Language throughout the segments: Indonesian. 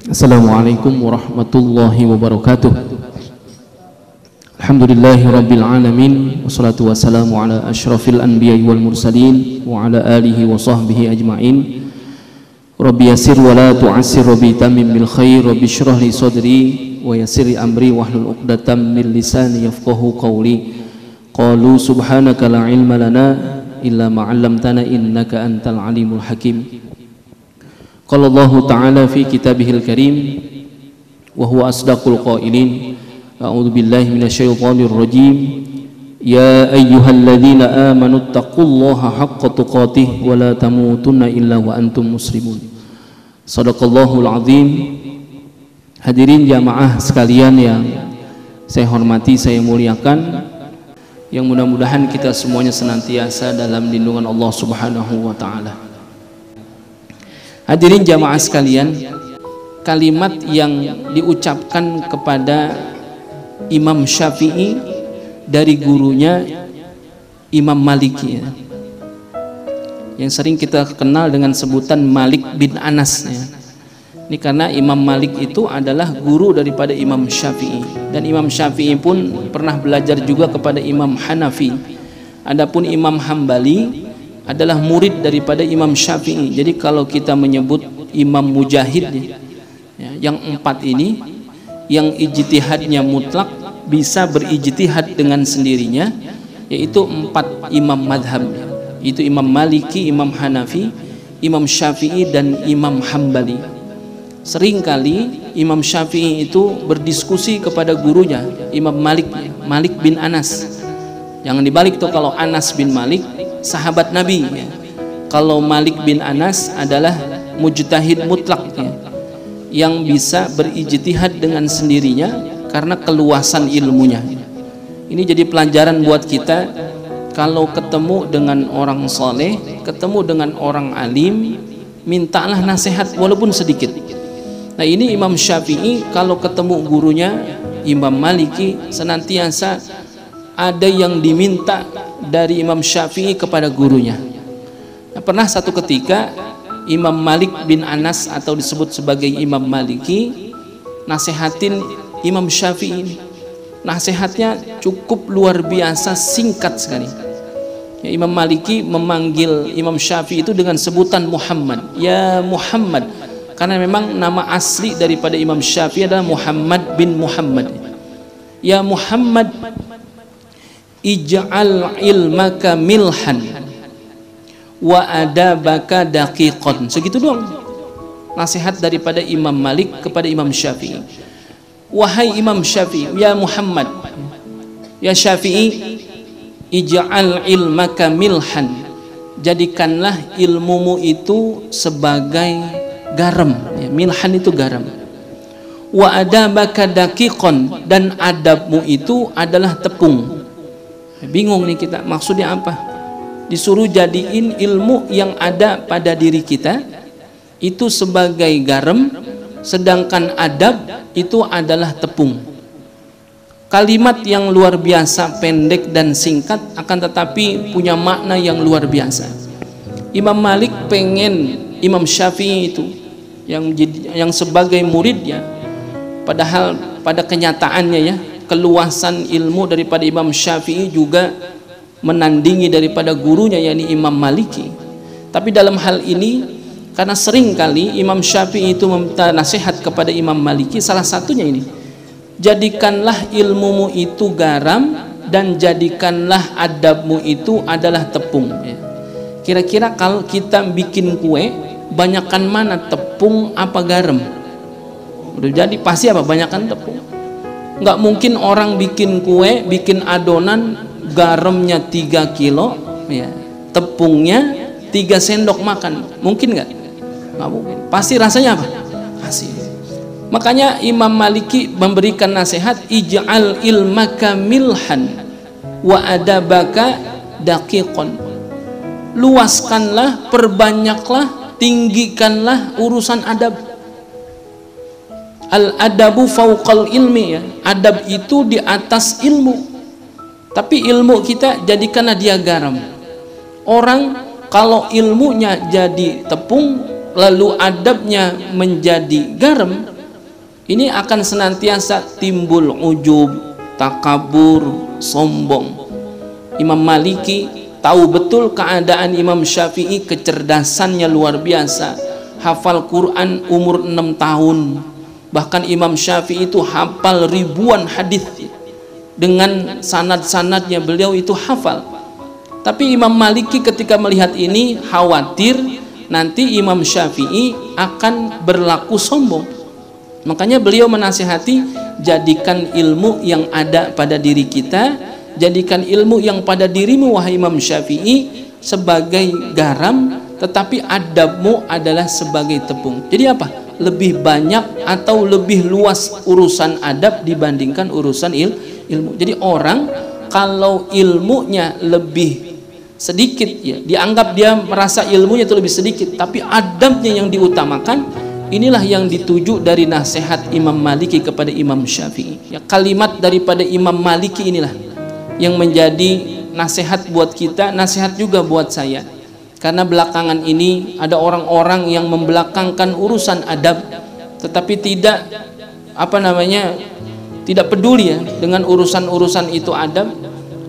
Assalamualaikum warahmatullahi wabarakatuh. Alhamdulillahi rabbil alamin, wassalatu wassalamu ala asyrafil anbiya'i wal mursalin wa ala alihi wa sahbihi ajma'in. Rabbi yassir wa la tu'assir, rabbi tamim bil khair, rabbi shrah li sadri wa yassir li amri wahlul 'uqdatam min lisani yafqahu qawli. Qalu subhanaka la ilma lana illa ma 'allamtana innaka antal alimul hakim. Qala Allah Ta'ala fi kitabihil karim wa huwa asdaqul qailin. A'udzu billahi minasyaitonir rajim. Ya ayyuhalladzina amanu taqullaha haqqa tuqatih wa la tamutunna illa wa antum muslimun. Shadaqallahul azim. Hadirin jamaah sekalian yang saya hormati, saya muliakan, yang mudah-mudahan kita semuanya senantiasa dalam lindungan Allah Subhanahu wa taala. Hadirin jamaah sekalian, kalimat yang diucapkan kepada Imam Syafi'i dari gurunya Imam Maliki, yang sering kita kenal dengan sebutan Malik bin Anas. Ini karena Imam Malik itu adalah guru daripada Imam Syafi'i, dan Imam Syafi'i pun pernah belajar juga kepada Imam Hanafi. Adapun Imam Hambali adalah murid daripada Imam Syafi'i. Jadi kalau kita menyebut Imam Mujahid, yang empat ini, yang ijtihadnya mutlak, bisa berijtihad dengan sendirinya, yaitu empat imam madhab, itu Imam Maliki, Imam Hanafi, Imam Syafi'i, dan Imam Hambali. Seringkali Imam Syafi'i itu berdiskusi kepada gurunya Imam Malik, Malik bin Anas. Jangan dibalik tuh, kalau Anas bin Malik sahabat Nabi, kalau Malik bin Anas adalah mujtahid mutlak, yang bisa berijtihad dengan sendirinya karena keluasan ilmunya. Ini jadi pelajaran buat kita. Kalau ketemu dengan orang soleh, ketemu dengan orang alim, mintalah nasihat walaupun sedikit. Nah, ini Imam Syafi'i kalau ketemu gurunya Imam Maliki, senantiasa ada yang diminta dari Imam Syafi'i kepada gurunya. Nah, pernah satu ketika Imam Malik bin Anas, atau disebut sebagai Imam Maliki, nasihatin Imam Syafi'i. Nasihatnya cukup luar biasa, singkat sekali. Ya, Imam Maliki memanggil Imam Syafi'i itu dengan sebutan Muhammad. Ya Muhammad, karena memang nama asli daripada Imam Syafi'i adalah Muhammad bin Muhammad. Ya Muhammad, ij'al ilmaka milhan wa adabaka daqiqan. Segitu doang nasihat daripada Imam Malik kepada Imam Syafi'i. Wahai Imam Syafi'i, ya Muhammad, ya Syafi'i, ij'al ilmaka milhan, jadikanlah ilmumu itu sebagai garam, ya, milhan itu garam. Wa adabaka daqiqan, dan adabmu itu adalah tepung. Bingung nih kita, maksudnya apa? Disuruh jadiin ilmu yang ada pada diri kita itu sebagai garam, sedangkan adab itu adalah tepung. Kalimat yang luar biasa, pendek dan singkat, akan tetapi punya makna yang luar biasa. Imam Malik pengen Imam Syafi'i itu yang sebagai muridnya, padahal pada kenyataannya, ya, keluasan ilmu daripada Imam Syafi'i juga menandingi daripada gurunya, yakni Imam Maliki. Tapi dalam hal ini, karena sering kali Imam Syafi'i itu meminta nasihat kepada Imam Maliki, salah satunya ini, jadikanlah ilmumu itu garam, dan jadikanlah adabmu itu adalah tepung. Kira-kira kalau kita bikin kue, banyakan mana, tepung apa garam? Udah jadi pasti apa? Banyakan tepung. Nggak mungkin orang bikin kue, bikin adonan, garamnya 3 kilo, ya, tepungnya 3 sendok makan. Mungkin nggak? Nggak mungkin. Pasti rasanya apa? Pasti. Makanya Imam Maliki memberikan nasihat, ij'al ilmaka milhan wa adabaka daqiqan. Luaskanlah, perbanyaklah, tinggikanlah urusan adab. Al-adabu fauqal ilmi, ya. Adab itu di atas ilmu. Tapi ilmu kita jadikanlah dia garam. Orang kalau ilmunya jadi tepung, lalu adabnya menjadi garam, ini akan senantiasa timbul ujub, takabur, sombong. Imam Maliki tahu betul keadaan Imam Syafi'i, kecerdasannya luar biasa, hafal Quran umur 6 tahun. Bahkan Imam Syafi'i itu hafal ribuan hadis, dengan sanad-sanadnya beliau itu hafal. Tapi Imam Maliki ketika melihat ini khawatir nanti Imam Syafi'i akan berlaku sombong. Makanya beliau menasihati, jadikan ilmu yang ada pada diri kita, jadikan ilmu yang pada dirimu wahai Imam Syafi'i sebagai garam, tetapi adabmu adalah sebagai tepung. Jadi apa? Lebih banyak atau lebih luas urusan adab dibandingkan urusan ilmu. Jadi orang kalau ilmunya lebih sedikit, ya dianggap dia merasa ilmunya itu lebih sedikit, tapi adabnya yang diutamakan. Inilah yang dituju dari nasihat Imam Maliki kepada Imam Syafi'i. Ya, kalimat daripada Imam Maliki inilah yang menjadi nasihat buat kita, nasihat juga buat saya. Karena belakangan ini ada orang-orang yang membelakangkan urusan adab, tetapi tidak tidak peduli ya dengan urusan-urusan itu adab.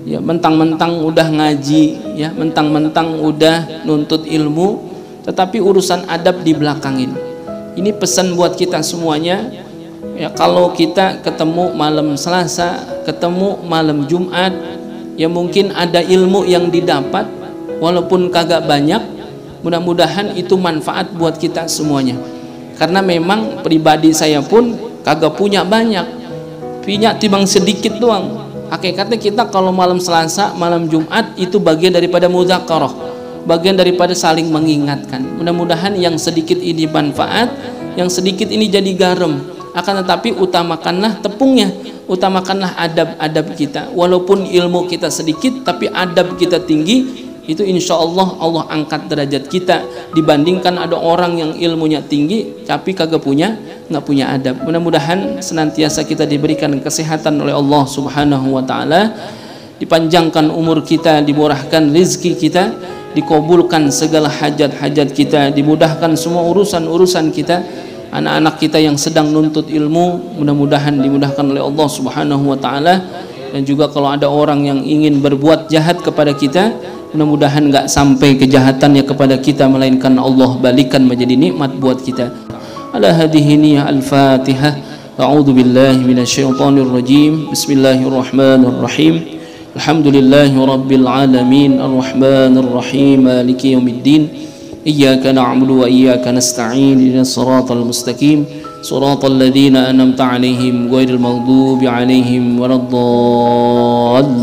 Ya, mentang-mentang udah ngaji, ya mentang-mentang udah nuntut ilmu, tetapi urusan adab dibelakangin. Ini pesan buat kita semuanya. Ya, kalau kita ketemu malam Selasa, ketemu malam Jumat, ya mungkin ada ilmu yang didapat, walaupun kagak banyak, mudah-mudahan itu manfaat buat kita semuanya. Karena memang pribadi saya pun kagak punya banyak, punya timbang sedikit doang. Hakikatnya kita kalau malam Selasa, malam Jumat itu bagian daripada mudzakarah, bagian daripada saling mengingatkan. Mudah-mudahan yang sedikit ini manfaat, yang sedikit ini jadi garam. Akan tetapi utamakanlah tepungnya, utamakanlah adab-adab kita. Walaupun ilmu kita sedikit, tapi adab kita tinggi, itu insya Allah Allah angkat derajat kita dibandingkan ada orang yang ilmunya tinggi tapi nggak punya adab. Mudah-mudahan senantiasa kita diberikan kesehatan oleh Allah Subhanahu wa taala, dipanjangkan umur kita, dimurahkan rezeki kita, dikabulkan segala hajat-hajat kita, dimudahkan semua urusan-urusan kita. Anak-anak kita yang sedang nuntut ilmu mudah-mudahan dimudahkan oleh Allah Subhanahu wa taala. Dan juga kalau ada orang yang ingin berbuat jahat kepada kita, mudah-mudahan nggak sampai kejahatannya kepada kita, melainkan Allah balikan menjadi nikmat buat kita. Ala hadhihi niyyah al-Fatihah. A'udzu billahi minasyaitonir rajim. Bismillahirrahmanirrahim. Alhamdulillahi rabbil alamin, arrahmanir rahim, maliki yaumiddin. Iyyaka na'budu wa iyyaka nasta'in. Ihdinas siratal mustaqim. صراط الذين أنعمت عليهم غير المغضوب عليهم ولا الضالين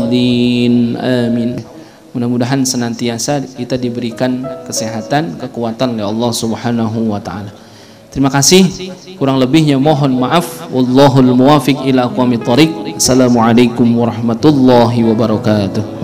آمين. Mudah-mudahan senantiasa kita diberikan kesehatan, kekuatan oleh Allah Subhanahu wa taala. Terima kasih, kurang lebihnya mohon maaf. Wallahul muwafiq ila aqwamit thoriq. Assalamualaikum warahmatullahi wabarakatuh.